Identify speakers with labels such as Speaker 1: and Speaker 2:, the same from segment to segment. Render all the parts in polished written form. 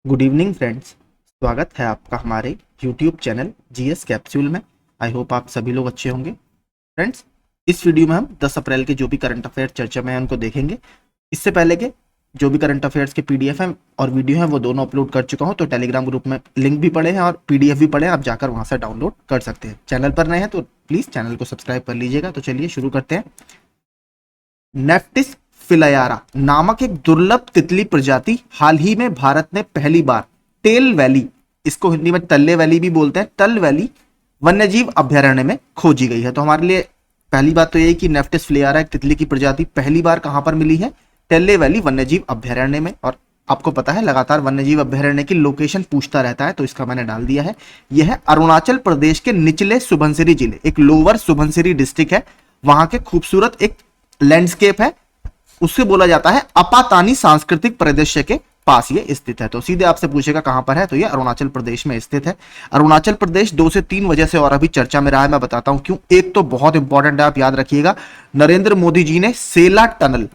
Speaker 1: Good evening friends. स्वागत है आपका हमारे यूट्यूब चैनल जीएस कैप्सूल में। आई होप आप सभी लोग अच्छे होंगे। फ्रेंड्स, इस वीडियो में हम 10 अप्रैल के जो भी करंट अफेयर चर्चा में है उनको देखेंगे। इससे पहले के जो भी करंट अफेयर्स के पीडीएफ हैं और वीडियो हैं वो दोनों अपलोड कर चुका हूं, तो टेलीग्राम ग्रुप में लिंक भी पड़े हैं और पीडीएफ भी पड़े हैं, आप जाकर वहां से डाउनलोड कर सकते हैं। चैनल पर नए हैं तो प्लीज चैनल को सब्सक्राइब कर लीजिएगा। तो चलिए शुरू करते हैं। नेफ्टिस फिलायारा नामक एक दुर्लभ तितली प्रजाति हाल ही में भारत ने पहली बार टेल वैली, इसको हिंदी में तल्ले वैली भी बोलते हैं, टल वैली वन्यजीव अभयारण्य में खोजी गई है। तो हमारे लिए पहली बात तो यही कि नेफ्टिस फिलायारा एक तितली की प्रजाति पहली बार कहां पर मिली है? टेल्ले वैली वन्यजीव अभयारण्य में। और आपको पता है लगातार वन्यजीव अभयारण्य की लोकेशन पूछता रहता है, तो इसका मैंने डाल दिया है। यह है अरुणाचल प्रदेश के निचले सुबनसिरी जिले, एक लोअर सुबनसिरी डिस्ट्रिक्ट है। वहां के खूबसूरत एक लैंडस्केप है, उससे बोला जाता है अपातानी सांस्कृतिक परिदृश्य के पास ये स्थित है। तो सीधे आपसे पूछेगा कहां पर है, तो ये अरुणाचल प्रदेश में स्थित है। अरुणाचल प्रदेश 2 से 3 वजह से और अभी चर्चा में रहा है, मैं बताता हूं क्यों। एक तो बहुत इंपॉर्टेंट है, आप याद रखिएगा, नरेंद्र मोदी जी ने सेला टनल,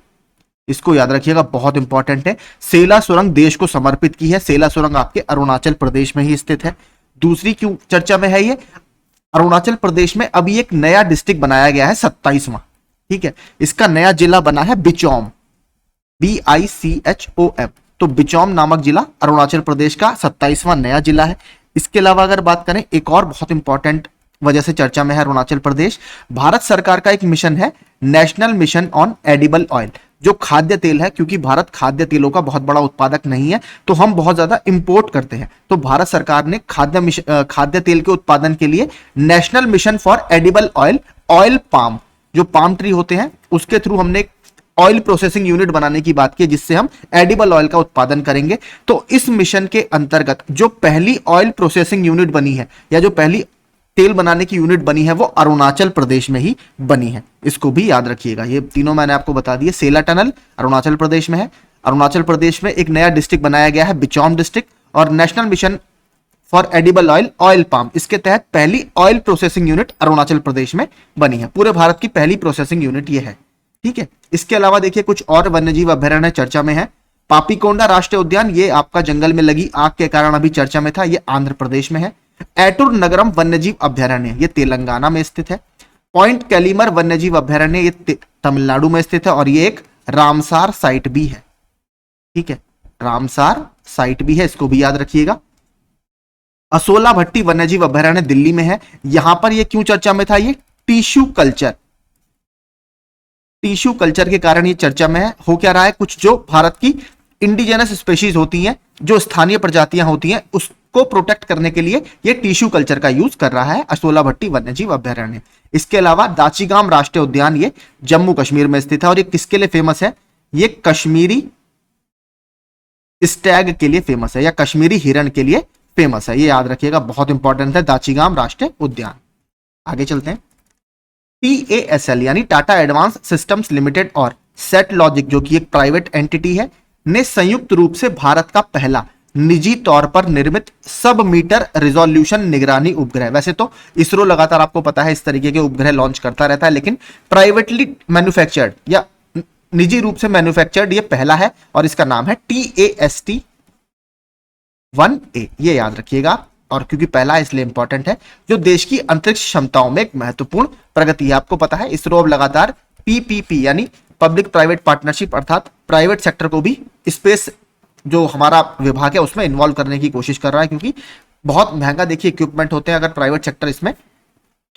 Speaker 1: इसको याद रखिएगा, बहुत इंपॉर्टेंट है। सेला सुरंग देश को समर्पित की है। सेला सुरंग आपके अरुणाचल प्रदेश में ही स्थित है। दूसरी क्यों चर्चा में है ये, अरुणाचल प्रदेश में अभी एक नया डिस्ट्रिक्ट बनाया गया है, 27वां, ठीक है। इसका नया जिला बना है बिचौम, BICHOM। तो बिचौम नामक जिला अरुणाचल प्रदेश का 27वां नया जिला है। इसके अलावा अगर बात करें, एक और बहुत इंपॉर्टेंट वजह से चर्चा में है अरुणाचल प्रदेश, भारत सरकार का एक मिशन है, national mission on edible oil, जो खाद्य तेल है। क्योंकि भारत खाद्य तेलों का बहुत बड़ा उत्पादक नहीं है, तो हम बहुत ज्यादा इंपोर्ट करते हैं। तो भारत सरकार ने खाद्य तेल के उत्पादन के लिए national mission for edible oil, oil palm, जो पाम ट्री होते हैं उसके थ्रू हमने ऑयल प्रोसेसिंग यूनिट बनाने की बात की, जिससे हम एडिबल ऑयल का उत्पादन करेंगे। तो इस मिशन के अंतर्गत जो पहली ऑयल प्रोसेसिंग यूनिट बनी है, या जो पहली तेल बनाने की यूनिट बनी है, वो अरुणाचल प्रदेश में ही बनी है। इसको भी याद रखिएगा। ये तीनों मैंने आपको बता दिए। सेला टनल अरुणाचल प्रदेश में है। अरुणाचल प्रदेश में एक नया डिस्ट्रिक्ट बनाया गया है, बिचौम डिस्ट्रिक्ट। और national mission for edible oil, oil palm, इसके तहत पहली oil processing unit Arunachal Pradesh में बनी है। पूरे भारत की पहली प्रोसेसिंग यूनिट ये है, ठीक है। इसके अलावा देखिए कुछ और वन्यजीव अभयारण्य चर्चा में है। पापीकोंडा राष्ट्रीय उद्यान, ये आपका जंगल में लगी आग के कारण अभी चर्चा में था, ये आंध्र प्रदेश में है। एटुर नगरम वन्यजीव अभयारण्य, ये तेलंगाना में स्थित है। पॉइंट कैलीमर वन्यजीव अभयारण्य, ये तमिलनाडु में स्थित है। और ये एक रामसार साइट भी है, ठीक है, रामसार साइट भी है, इसको भी याद रखिएगा। असोला भट्टी वन्यजीव अभयारण्य दिल्ली में है। यहां पर ये क्यों चर्चा में था, ये टिश्यू कल्चर, टिश्यू कल्चर के कारण ये चर्चा में है। हो क्या रहा है, कुछ जो भारत की इंडिजिनस स्पेशीज होती हैं, जो स्थानीय प्रजातियां होती हैं, उसको प्रोटेक्ट करने के लिए ये टिश्यू कल्चर का यूज कर रहा है असोला भट्टी वन्यजीव अभयारण्य। इसके अलावा दाचीगाम राष्ट्रीय उद्यान, ये जम्मू कश्मीर में स्थित है। और ये किसके लिए फेमस है, ये कश्मीरी स्टैग के लिए फेमस है, या कश्मीरी हिरण के लिए फेमस है। ये याद रखिएगा, बहुत इंपॉर्टेंट है दाचीगाम राष्ट्रीय उद्यान। आगे चलते हैं। TASL यानी टाटा एडवांस सिस्टम्स लिमिटेड और सेट लॉजिक, जो कि एक प्राइवेट एंटिटी है, ने संयुक्त रूप से भारत का पहला निजी तौर पर निर्मित सब मीटर रिजोल्यूशन निगरानी उपग्रह, वैसे तो इसरो लगातार आपको पता है इस तरीके के उपग्रह लॉन्च करता रहता है, लेकिन प्राइवेटली मैन्युफैक्चर्ड या निजी रूप से मैन्युफैक्चर्ड ये पहला है। और इसका नाम है TAST-1A, ये याद रखिएगा। और क्योंकि पहला है इसलिए इंपॉर्टेंट है, जो देश की अंतरिक्ष क्षमताओं में एक महत्वपूर्ण प्रगति है। आपको पता है इसरो अब लगातार PPP यानी पब्लिक प्राइवेट पार्टनरशिप, अर्थात प्राइवेट सेक्टर को भी स्पेस जो हमारा विभाग है उसमें इन्वॉल्व करने की कोशिश कर रहा है, क्योंकि बहुत महंगा देखिए इक्विपमेंट होते हैं। अगर प्राइवेट सेक्टर इसमें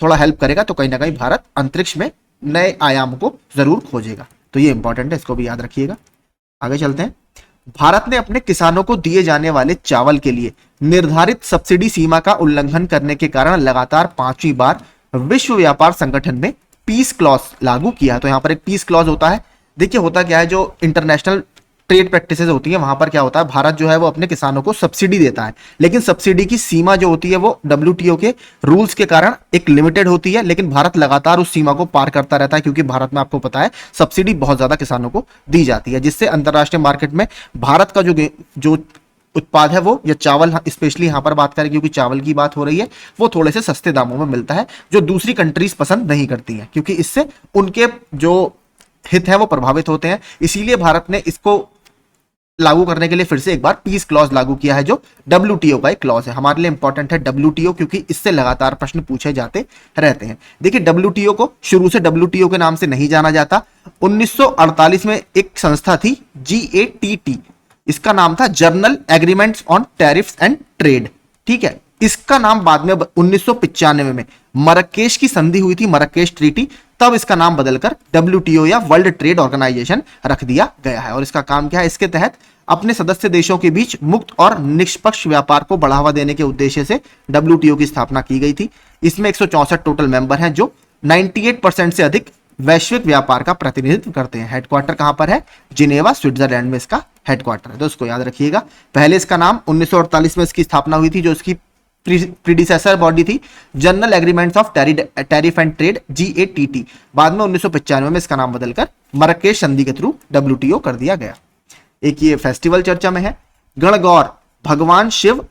Speaker 1: थोड़ा हेल्प करेगा तो कहीं ना कहीं भारत अंतरिक्ष में नए आयाम को जरूर खोजेगा। तो ये इंपॉर्टेंट है, इसको भी याद रखिएगा। आगे चलते हैं। भारत ने अपने किसानों को दिए जाने वाले चावल के लिए निर्धारित सब्सिडी सीमा का उल्लंघन करने के कारण लगातार 5वीं बार विश्व व्यापार संगठन में पीस क्लॉज लागू किया। तो यहां पर एक पीस क्लॉज होता है। देखिए होता क्या है, जो इंटरनेशनल ट्रेड प्रैक्टिसेस होती है वहां पर क्या होता है, भारत जो है वो अपने किसानों को सब्सिडी देता है, लेकिन सब्सिडी की सीमा जो होती है वो WTO के रूल्स के कारण एक लिमिटेड होती है। लेकिन भारत लगातार उस सीमा को पार करता रहता है, क्योंकि भारत में आपको पता है सब्सिडी बहुत ज्यादा किसानों को दी जाती है, जिससे अंतरराष्ट्रीय मार्केट में भारत का जो उत्पाद है वो, या चावल स्पेशली यहां पर बात करें क्योंकि चावल की बात हो रही है, वो थोड़े से सस्ते दामों में मिलता है, जो दूसरी कंट्रीज पसंद नहीं करती हैं, क्योंकि इससे उनके जो हित है वो प्रभावित होते हैं। इसीलिए भारत ने इसको लागू करने के लिए फिर से एक बार पीस क्लॉज लागू किया है, जो डब्ल्यूटीओ का एक क्लॉज है। हमारे लिए इंपॉर्टेंट है डब्ल्यूटीओ, क्योंकि इससे लगातार प्रश्न पूछे जाते रहते हैं। देखिए डब्ल्यूटीओ को शुरू से डब्ल्यूटीओ के नाम से नहीं जाना जाता। 1948 में एक संस्था थी GATT, इसका नाम था journal agreements on tariffs and trade. ठीक है, इसका नाम बाद में 1995 में मरक्केश की संधि हुई थी, मरक्केश ट्रीटी, तब इसका नाम बदलकर डब्ल्यूटीओ या वर्ल्ड ट्रेड ऑर्गेनाइजेशन रख दिया गया है। और इसका काम क्या है? इसके तहत अपने सदस्य देशों के बीच मुक्त और निष्पक्ष व्यापार को बढ़ावा देने के उद्देश्य से डब्ल्यूटीओ की स्थापना की गई थी। इसमें 164 टोटल मेंबर हैं, जो 98% से अधिक वैश्विक व्यापार का प्रतिनिधित्व करते हैं। हेडक्वार्टर कहां पर है? जिनेवा, स्विट्जरलैंड में इसका हेडक्वार्टर है, तो उसको याद रखिएगा। पहले इसका नाम 1948 में इसकी स्थापना हुई थी, जो इसकी प्रीडिसेसर बॉडी थी general agreements of tariff and trade GATT। बाद में 1995 में इसका नाम बदलकर मरक्केश संधि के थ्रू डब्ल्यूटीओ कर दिया गया। एक ये फेस्टिवल चर्चा में है, गणगौर, भगवान शिव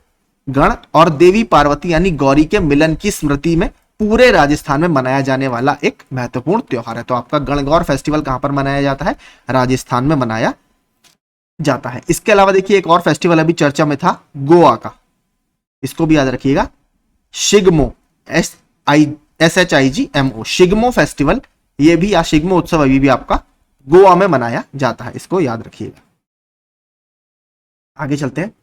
Speaker 1: गण और देवी पार्वती यानी गौरी के मिलन की स्मृति में पूरे राजस्थान में मनाया जाने वाला एक महत्वपूर्ण त्योहार है। तो आपका गणगौर फेस्टिवल कहां पर मनाया जाता है? राजस्थान में मनाया जाता है। इसके अलावा देखिए एक और फेस्टिवल अभी चर्चा में था गोवा का, इसको भी याद रखिएगा, शिग्मो, SHIGMO, शिग्मो फेस्टिवल, ये भी या शिग्मो उत्सव अभी भी आपका गोवा में मनाया जाता है, इसको याद रखिएगा। आगे चलते हैं।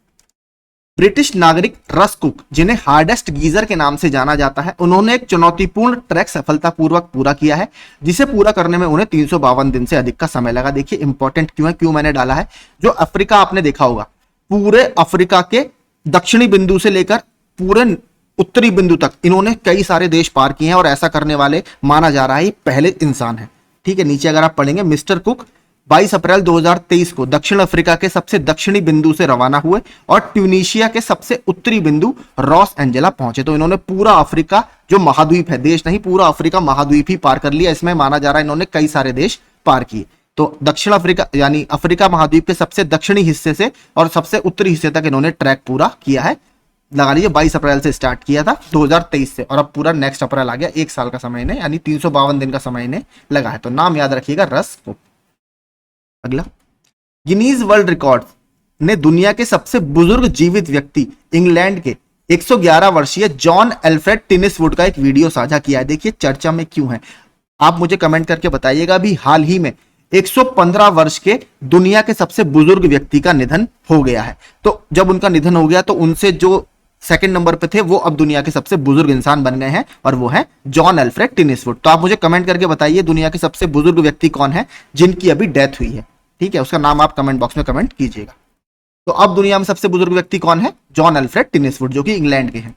Speaker 1: ब्रिटिश नागरिक रस कुक, जिन्हें हार्डेस्ट गीजर के नाम से जाना जाता है, उन्होंने एक चुनौतीपूर्ण ट्रैक सफलतापूर्वक पूरा किया है, जिसे पूरा करने में उन्हें 352 दिन से अधिक का समय लगा। देखिए इंपॉर्टेंट क्यों है, क्यों मैंने डाला है, जो अफ्रीका आपने देखा होगा, पूरे अफ्रीका के दक्षिणी बिंदु से लेकर पूरे उत्तरी बिंदु तक इन्होंने कई सारे देश पार किए हैं, और ऐसा करने वाले माना जा रहा है ये पहले इंसान है। ठीक है, नीचे अगर आप पढ़ेंगे, मिस्टर कुक 22 अप्रैल 2023 को दक्षिण अफ्रीका के सबसे दक्षिणी बिंदु से रवाना हुए और ट्यूनीशिया के सबसे उत्तरी बिंदु रॉस एंजेला पहुंचे। तो इन्होंने पूरा अफ्रीका, जो महाद्वीप है, देश नहीं, पूरा अफ्रीका महाद्वीप ही पार कर लिया। इसमें माना जा रहा है इन्होंने कई सारे देश पार किए। तो दक्षिण अफ्रीका यानी अफ्रीका महाद्वीप के सबसे दक्षिणी हिस्से से और सबसे उत्तरी हिस्से तक इन्होंने ट्रैक पूरा किया है। लगा लीजिए 22 अप्रैल से स्टार्ट किया था 2023 से, और अब पूरा नेक्स्ट अप्रैल आ गया, एक साल का समय इन्हें, यानी 352 दिन का समय इन्हें लगा है। तो नाम याद रखिएगा, रस कुक। अगला, गिनीज वर्ल्ड रिकॉर्ड ने दुनिया के सबसे बुजुर्ग जीवित व्यक्ति इंग्लैंड के 111 वर्षीय जॉन एल्फ्रेड टिनिसवुड का एक वीडियो साझा किया है। देखिए चर्चा में क्यों है, आप मुझे कमेंट करके बताइएगा। अभी हाल ही में 115 वर्ष के दुनिया के सबसे बुजुर्ग व्यक्ति का निधन हो गया है। तो जब उनका निधन हो गया तो उनसे जो सेकंड नंबर पे थे वो अब दुनिया के सबसे बुजुर्ग इंसान बन गए हैं, और वो है जॉन एल्फ्रेड टिनिसवुड। तो आप मुझे कमेंट करके बताइए दुनिया के सबसे बुजुर्ग व्यक्ति कौन है जिनकी अभी डेथ हुई है। ठीक है, उसका नाम आप कमेंट बॉक्स में कमेंट कीजिएगा। तो अब दुनिया में सबसे बुजुर्ग व्यक्ति कौन है? जॉन एल्फ्रेड टिनिसवुड, जो कि इंग्लैंड के हैं।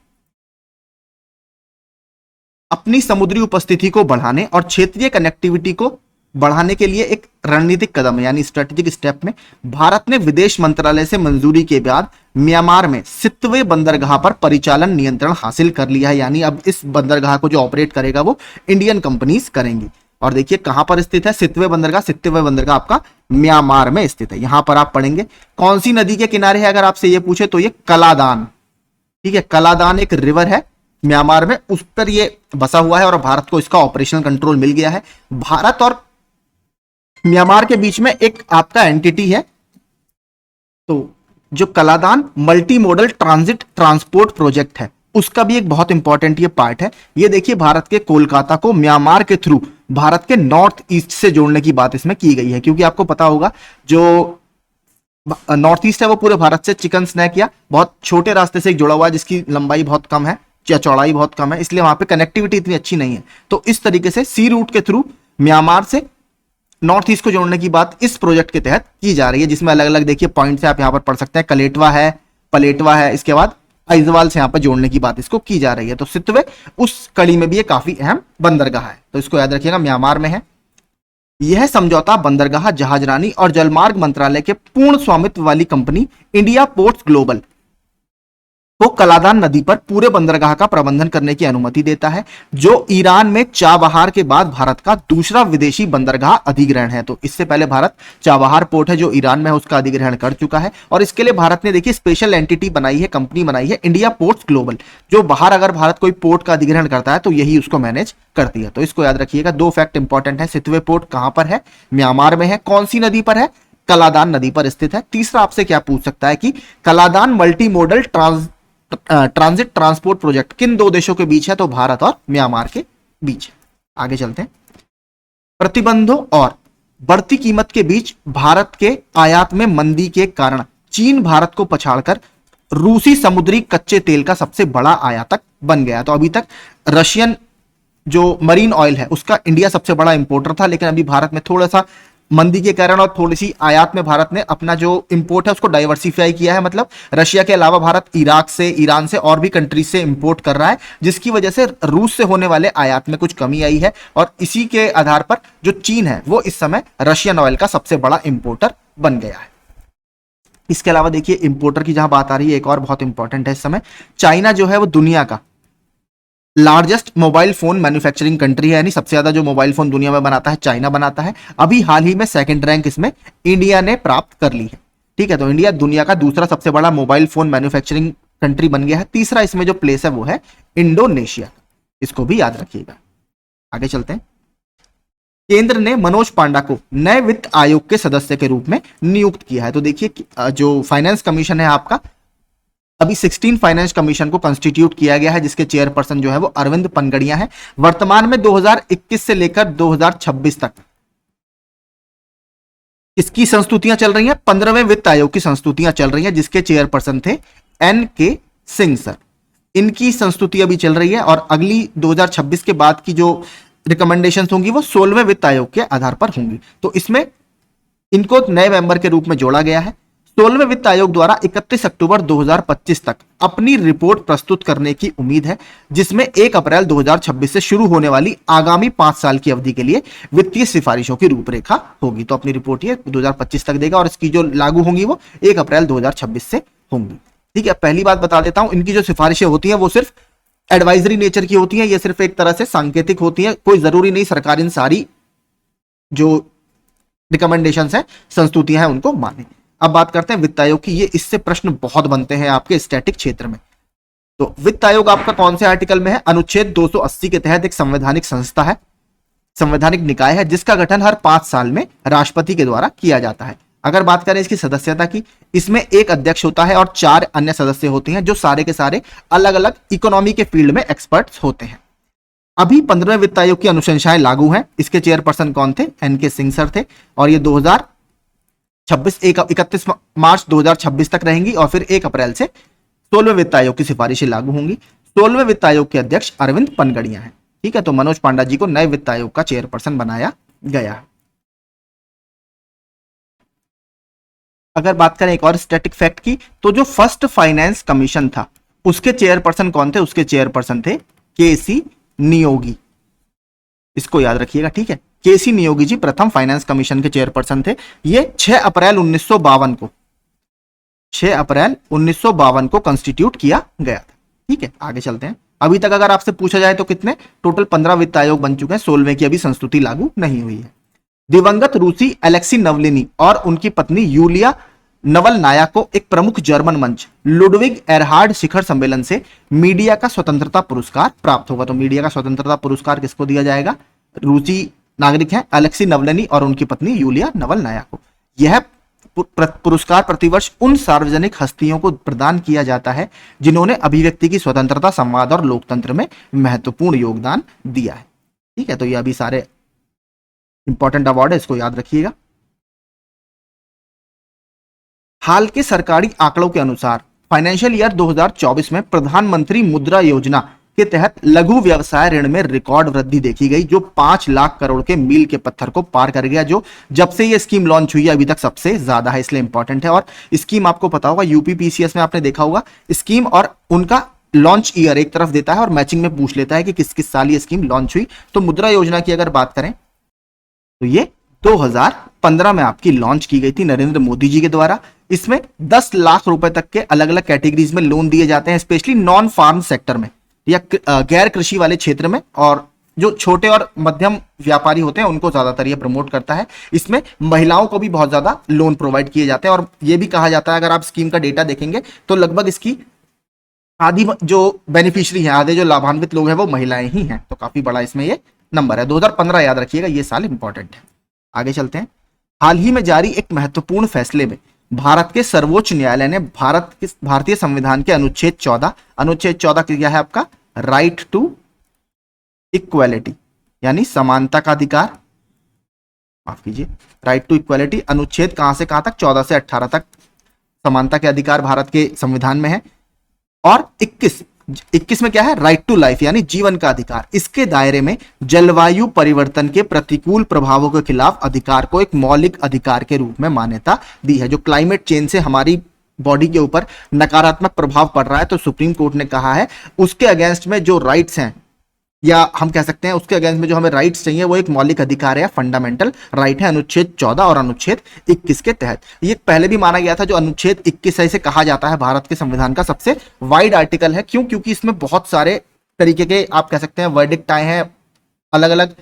Speaker 1: अपनी समुद्री उपस्थिति को बढ़ाने और क्षेत्रीय कनेक्टिविटी को बढ़ाने के लिए एक रणनीतिक कदम है, यानी स्ट्रेटेजिक स्टेप में भारत ने विदेश मंत्रालय से मंजूरी के बाद म्यांमार में सितवे बंदरगाह पर परिचालन नियंत्रण हासिल कर लिया है। यानी अब इस बंदरगाह को जो ऑपरेट करेगा वो इंडियन कंपनीज करेंगी। और देखिए कहां पर स्थित है सितवे बंदरगाह? सितवे बंदरगाह आपका म्यांमार में स्थित है। यहां पर आप पढ़ेंगे कौन सी नदी के किनारे है, अगर आपसे ये पूछे तो ये कलादान। ठीक है, कलादान एक रिवर है म्यांमार में, उस पर ये बसा हुआ है और भारत को इसका ऑपरेशनल कंट्रोल मिल गया है। भारत और म्यांमार के बीच में एक आपका एंटिटी है, तो जो Kaladan multi modal transit transport project है, उसका भी एक बहुत इंपॉर्टेंट ये पार्ट है। ये देखिए भारत के कोलकाता को म्यांमार के थ्रू भारत के नॉर्थ ईस्ट से जोड़ने की बात इसमें की गई है, क्योंकि आपको पता होगा जो नॉर्थ ईस्ट है वो पूरे भारत से चिकन स्नैक या बहुत छोटे रास्ते से जुड़ा हुआ है, जिसकी लंबाई बहुत कम है या चौड़ाई बहुत कम है, इसलिए वहां पे कनेक्टिविटी इतनी अच्छी नहीं है। तो इस तरीके से सी रूट के थ्रू म्यांमार से नॉर्थ ईस्ट को जोड़ने की बात इस प्रोजेक्ट के तहत की जा रही है, जिसमें अलग अलग देखिए पॉइंट्स आप यहां पर पढ़ सकते हैं। कलेटवा है, पलेटवा है, इसके बाद आइजवाल से यहां पर जोड़ने की बात इसको की जा रही है। तो सितवे उस कड़ी में भी ये काफी अहम बंदरगाह है, तो इसको याद रखिएगा, म्यांमार में है। यह समझौता बंदरगाह, जहाजरानी और जलमार्ग मंत्रालय के पूर्ण स्वामित्व वाली कंपनी इंडिया पोर्ट्स ग्लोबल को कलादान नदी पर पूरे बंदरगाह का प्रबंधन करने की अनुमति देता है, जो ईरान में चाबहार के बाद भारत का दूसरा विदेशी बंदरगाह अधिग्रहण है। तो इससे पहले भारत चाबहार पोर्ट है जो ईरान में है, उसका अधिग्रहण कर चुका है, और इसके लिए भारत ने देखिए स्पेशल एंटिटी बनाई है, कंपनी बनाई है इंडिया पोर्ट्स ग्लोबल, जो बाहर अगर भारत कोई पोर्ट का अधिग्रहण करता है तो यही उसको मैनेज करती है। तो इसको याद रखिएगा। दो फैक्ट इंपॉर्टेंट है, सितवे पोर्ट कहां पर है? म्यांमार में है। कौन सी नदी पर है? कलादान नदी पर स्थित है। तीसरा आपसे क्या पूछ सकता है कि Kaladan multi modal transit transport project किन दो देशों के बीच है, तो भारत और म्यांमार के बीच है। आगे चलते हैं। प्रतिबंधों और बढ़ती कीमत के बीच भारत के आयात में मंदी के कारण चीन भारत को पछाड़कर रूसी समुद्री कच्चे तेल का सबसे बड़ा आयातक बन गया। तो अभी तक रशियन जो मरीन ऑयल है उसका इंडिया सबसे बड़ा इंपोर्टर था, लेकिन अभी भारत में थोड़ा सा मंदी के कारण और थोड़ी सी आयात में भारत ने अपना जो इंपोर्ट है उसको डाइवर्सिफाई किया है। मतलब रशिया के अलावा भारत इराक से, ईरान से और भी कंट्रीज से इंपोर्ट कर रहा है, जिसकी वजह से रूस से होने वाले आयात में कुछ कमी आई है। और इसी के आधार पर जो चीन है वो इस समय रशियन ऑयल का सबसे बड़ा इंपोर्टर बन गया है। इसके अलावा देखिए इंपोर्टर की जहां बात आ रही है, एक और बहुत इंपॉर्टेंट है इस समय, चाइना जो है वो दुनिया का largest mobile phone manufacturing country है, यानी सबसे ज्यादा जो मोबाइल फोन दुनिया में बनाता है चाइना बनाता है। अभी हाल ही में सेकंड रैंक इसमें इंडिया ने प्राप्त कर ली है। ठीक है, तो इंडिया दुनिया का दूसरा सबसे बड़ा मोबाइल फोन मैन्युफैक्चरिंग कंट्री बन गया है। तीसरा इसमें जो प्लेस है वो है इंडोनेशिया, इसको भी याद रखिएगा। आगे चलते हैं। केंद्र ने मनोज पांडा को नए वित्त आयोग के सदस्य के रूप में नियुक्त किया है। तो देखिए जो फाइनेंस कमीशन है आपका, अभी 16 फाइनेंस कमीशन को कंस्टिट्यूट किया गया है, जिसके चेयरपर्सन जो है वो अरविंद पनगड़िया है। वर्तमान में 2021 से लेकर 2026 तक इसकी संस्तुतियां चल रही हैं। 15वें वित्त आयोग की संस्तुतियां चल रही हैं, जिसके चेयरपर्सन थे NK सिंह सर। इनकी संस्तुति अभी चल रही है और अगली 2026 के बाद की जो रिकमेंडेशंस होंगी वो 16वें वित्त आयोग के आधार पर होंगी। तो इसमें इनको नए मेंबर के रूप में जोड़ा गया है। 16वें वित्त आयोग द्वारा 31 अक्टूबर 2025 तक अपनी रिपोर्ट प्रस्तुत करने की उम्मीद है, जिसमें 1 अप्रैल 2026 से शुरू होने वाली आगामी 5 साल की अवधि के लिए वित्तीय सिफारिशों की रूपरेखा होगी। तो अपनी रिपोर्ट ये 2025 तक देगा और इसकी जो लागू होंगी वो 1 अप्रैल 2026 से होंगी। ठीक है, पहली बात बता देता हूं, इनकी जो सिफारिशें होती हैं वो सिर्फ एडवाइजरी नेचर की होती हैं, ये सिर्फ एक तरह से सांकेतिक होती हैं। कोई जरूरी नहीं सरकार इन सारी जो रिकमेंडेशंस है, संस्तुतियां हैं, उनको माने। अब बात करते हैं वित्त आयोग की। ये इससे प्रश्न बहुत बनते हैं आपके स्टैटिक क्षेत्र में। तो वित्त आयोग आपका कौन से आर्टिकल में है? अनुच्छेद 280 के तहत एक संवैधानिक संस्था है, संवैधानिक निकाय है, जिसका गठन हर 5 साल में राष्ट्रपति के द्वारा किया जाता है। अगर बात करें इसकी सदस्यता की, इसमें एक अध्यक्ष होता है और 4 अन्य सदस्य होते हैं, जो सारे के सारे अलग अलग इकोनॉमी के फील्ड में एक्सपर्ट्स होते हैं। अभी 15वें वित्त आयोग की अनुशंसाएं लागू हैं। इसके चेयरपर्सन कौन थे? NK सिंह सर थे और ये 31 मार्च 2026 तक रहेंगी और फिर 1 अप्रैल से 16वें वित्त आयोग की सिफारिशें लागू होंगी। 16वें वित्त आयोग के अध्यक्ष अरविंद पनगड़िया हैं। ठीक है, तो मनोज पांडा जी को नए वित्त आयोग का चेयरपर्सन बनाया गया है। अगर बात करें एक और स्टैटिक फैक्ट की, तो जो फर्स्ट फाइनेंस कमीशन था उसके चेयरपर्सन कौन थे? उसके चेयरपर्सन थे KC नियोगी, इसको याद रखिएगा। ठीक है, KC नियोगी जी प्रथम फाइनेंस कमीशन के चेयरपर्सन थे। ये 6 अप्रैल 1952 को कंस्टिट्यूट किया गया था। ठीक है, आगे चलते हैं। अभी तक अगर आपसे पूछा जाए तो कितने टोटल 15 वित्त आयोग बन चुके हैं, 16वें की अभी संस्तुति लागू नहीं हुई है। दिवंगत रूसी अलेक्सी नवलिनी और उनकी पत्नी यूलिया नवलनाया को एक प्रमुख जर्मन मंच लुडविग एरहार्ड शिखर सम्मेलन से मीडिया का स्वतंत्रता पुरस्कार प्राप्त होगा। तो मीडिया का स्वतंत्रता पुरस्कार किसको दिया जाएगा? रूसी नागरिक हैं अलेक्सी नवलिनी और उनकी पत्नी यूलिया नवलनाया को। यह पुरस्कार प्रतिवर्ष उन सार्वजनिक हस्तियों को प्रदान किया जाता है जिन्होंने अभिव्यक्ति की स्वतंत्रता, संवाद और लोकतंत्र में महत्वपूर्ण योगदान दिया है। ठीक है, तो ये अभी सारे इंपॉर्टेंट अवार्ड है, इसको याद रखिएगा। हाल के सरकारी आंकड़ों के अनुसार फाइनेंशियल ईयर 2024 में प्रधानमंत्री मुद्रा योजना के तहत लघु व्यवसाय ऋण में रिकॉर्ड वृद्धि देखी गई, जो 5 लाख करोड़ के मील के पत्थर को पार कर गया, जो जब से ये स्कीम लॉन्च हुई है अभी तक सबसे ज्यादा है, इसलिए इंपॉर्टेंट है। और स्कीम आपको पता होगा, यूपीपीसीएस में आपने देखा होगा, स्कीम और उनका लॉन्च ईयर एक तरफ देता है और मैचिंग में पूछ लेता है कि किस किस साल ये स्कीम लॉन्च हुई। तो मुद्रा योजना की अगर बात करें तो ये 2015 में आपकी लॉन्च की गई थी नरेंद्र मोदी जी के द्वारा। इसमें 10 लाख रुपए तक के अलग अलग कैटेगरीज में लोन दिए जाते हैं, स्पेशली नॉन फार्म सेक्टर में या गैर कृषि वाले क्षेत्र में, और जो छोटे और मध्यम व्यापारी होते हैं उनको ज्यादातर ये प्रमोट करता है। इसमें महिलाओं को भी बहुत ज्यादा लोन प्रोवाइड किए जाते हैं और ये भी कहा जाता है, अगर आप स्कीम का डेटा देखेंगे तो लगभग इसकी आधी जो बेनिफिशियरी है, आधे जो लाभान्वित लोग हैं वो महिलाएं ही हैं। तो काफी बड़ा इसमें ये नंबर है। 2015 याद रखिएगा, ये साल इंपॉर्टेंट है। आगे चलते हैं। हाल ही में जारी एक महत्वपूर्ण फैसले में भारत के सर्वोच्च न्यायालय ने भारतीय संविधान के अनुच्छेद 14 क्या है आपका, राइट टू इक्वालिटी यानी समानता का अधिकार, माफ कीजिए, राइट टू इक्वालिटी अनुच्छेद कहां से कहां तक, 14 से 18 तक समानता के अधिकार भारत के संविधान में है। और 21 में क्या है, राइट टू लाइफ यानी जीवन का अधिकार। इसके दायरे में जलवायु परिवर्तन के प्रतिकूल प्रभावों के खिलाफ अधिकार को एक मौलिक अधिकार के रूप में मान्यता दी है। जो क्लाइमेट चेंज से हमारी बॉडी के ऊपर नकारात्मक प्रभाव पड़ रहा है, तो सुप्रीम कोर्ट ने कहा है उसके अगेंस्ट में जो राइट्स हैं, या हम कह सकते हैं उसके अगेंस्ट में जो हमें राइट्स चाहिए, वो एक मौलिक अधिकार है, फंडामेंटल राइट है, अनुच्छेद 14 और अनुच्छेद 21 के तहत। ये पहले भी माना गया था। जो अनुच्छेद 21 है, इसे कहा जाता है भारत के संविधान का सबसे वाइड आर्टिकल है। क्यों? क्योंकि इसमें बहुत सारे तरीके के आप कह सकते हैं वर्डिक्ट आए हैं, अलग अलग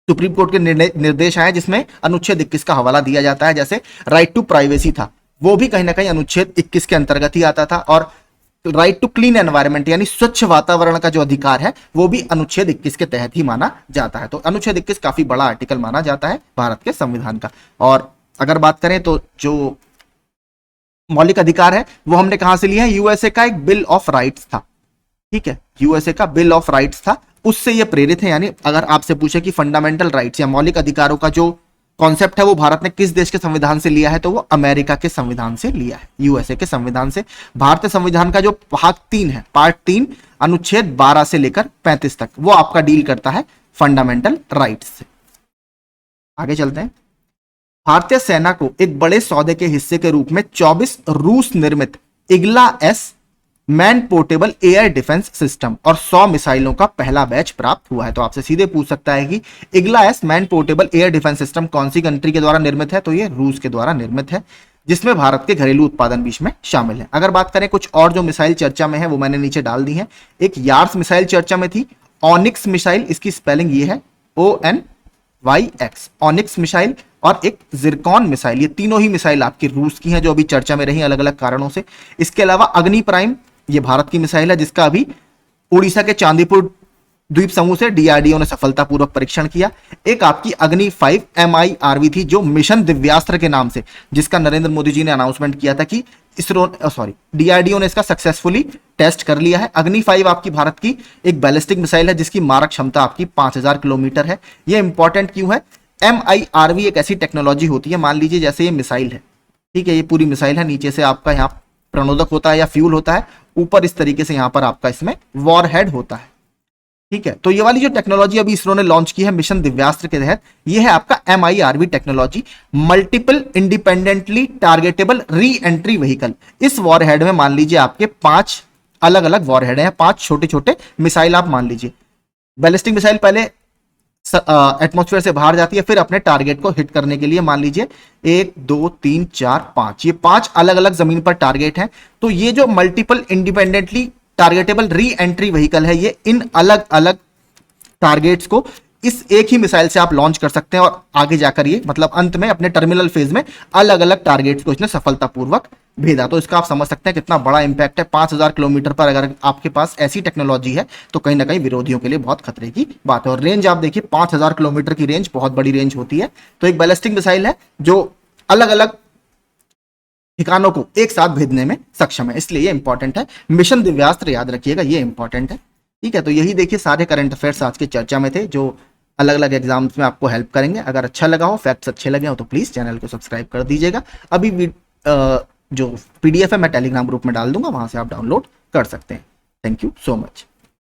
Speaker 1: सुप्रीम कोर्ट के निर्देश आए, जिसमें अनुच्छेद 21 का हवाला दिया जाता है। जैसे राइट टू प्राइवेसी था, वो भी कहीं ना कहीं अनुच्छेद 21 के अंतर्गत ही आता था। और राइट टू क्लीन एनवायरनमेंट यानी स्वच्छ वातावरण का जो अधिकार है, वो भी अनुच्छेद 21 के तहत ही माना जाता है। तो अनुच्छेद 21 काफी बड़ा आर्टिकल माना जाता है भारत के संविधान का। और अगर बात करें तो जो मौलिक अधिकार है वो हमने कहां से लिया है, यूएसए का एक बिल ऑफ राइट्स था। ठीक है, यूएसए का बिल ऑफ राइट्स था, उससे ये प्रेरित है। यानी अगर आपसे पूछे कि फंडामेंटल राइट्स या मौलिक अधिकारों का जो कॉन्सेप्ट है वो भारत ने किस देश के संविधान से लिया है, तो वो अमेरिका के संविधान से लिया है, यूएसए के संविधान से। भारतीय संविधान का जो भाग 3 है, पार्ट 3 अनुच्छेद 12 से लेकर 35 तक, वो आपका डील करता है फंडामेंटल राइट्स से। आगे चलते हैं। भारतीय सेना को एक बड़े सौदे के हिस्से के रूप में 24 रूस निर्मित Igla-S man portable air defence system और 100 मिसाइलों का पहला बैच प्राप्त हुआ है। तो आपसे सीधे पूछ सकता है कि Igla-S man portable air defence system कौन सी कंट्री के द्वारा निर्मित है, तो ये रूस के द्वारा निर्मित है, जिसमें भारत के घरेलू उत्पादन बीच में शामिल है। अगर बात करें कुछ और जो मिसाइल चर्चा में है, वो मैंने नीचे डाल दी है। एक यार्स मिसाइल चर्चा में थी, ऑनिक्स मिसाइल, इसकी स्पेलिंग ये है ONYX, ऑनिक्स मिसाइल, और एक जिरकॉन मिसाइल। ये तीनों ही मिसाइल आपकी रूस की हैं, जो अभी चर्चा में रही अलग अलग कारणों से। इसके अलावा अग्नि प्राइम, ये भारत की मिसाइल है, जिसका अभी उड़ीसा के चांदीपुर द्वीप समूह से डीआरडीओ ने सफलतापूर्वक परीक्षण किया। एक आपकी अग्नि 5 MIRV थी, जो मिशन दिव्यास्त्र के नाम से, जिसका नरेंद्र मोदी जी ने अनाउंसमेंट किया था कि डीआरडीओ ने इसका सक्सेसफुली टेस्ट कर लिया है। अग्नि 5 आपकी भारत की एक बैलिस्टिक मिसाइल है, जिसकी मारक क्षमता आपकी 5000 किलोमीटर है। यह इंपॉर्टेंट क्यों है? MIRV एक ऐसी टेक्नोलॉजी होती है, मान लीजिए जैसे ये मिसाइल है, ठीक है, ये पूरी मिसाइल है, नीचे से आपका यहाँ प्रणोदक होता है या फ्यूल होता है, ऊपर इस तरीके से यहां पर आपका इसमें वॉरहेड होता है। ठीक है, तो ये वाली जो टेक्नोलॉजी अभी इसरो ने लॉन्च की है मिशन दिव्यास्त्र के तहत, ये है आपका MIRV technology, multiple independently targetable re entry vehicle. इस वॉरहेड में मान लीजिए आपके 5 अलग अलग वॉरहेड हैं, 5 छोटे छोटे मिसाइल आप मान लीजिए। बैलिस्टिक मिसाइल पहले एटमॉस्फेयर से बाहर जाती है, फिर अपने टारगेट को हिट करने के लिए मान लीजिए 1 2 3 4 5, ये 5 अलग अलग जमीन पर टारगेट हैं। तो ये जो multiple independently targetable re entry vehicle है, ये इन अलग अलग टारगेट्स को इस एक ही मिसाइल से आप लॉन्च कर सकते हैं, और आगे जाकर ये मतलब अंत में अपने टर्मिनल फेज में अलग अलग टारगेट्स को इसने सफलतापूर्वक भेजा। तो इसका आप समझ सकते हैं कितना बड़ा इंपैक्ट है। 5000 किलोमीटर पर अगर आपके पास ऐसी टेक्नोलॉजी है, तो कहीं ना कहीं विरोधियों के लिए बहुत खतरे की बात है। और रेंज आप देखिए, 5000 किलोमीटर की रेंज बहुत बड़ी रेंज होती है। तो एक बैलिस्टिक मिसाइल है जो अलग अलग ठिकानों को एक साथ भेजने में सक्षम है, इसलिए ये इंपॉर्टेंट है। मिशन दिव्यास्त्र याद रखिएगा, ये इंपॉर्टेंट है। ठीक है, तो यही देखिए सारे करंट अफेयर्स आज के चर्चा में थे, जो अलग अलग एग्जाम्स में आपको हेल्प करेंगे। अगर अच्छा लगा हो, फैक्ट्स अच्छे लगे हो, तो प्लीज चैनल को सब्सक्राइब कर दीजिएगा। अभी जो PDF है मैं टेलीग्राम ग्रुप में डाल दूंगा, वहां से आप डाउनलोड कर सकते हैं। Thank you so much.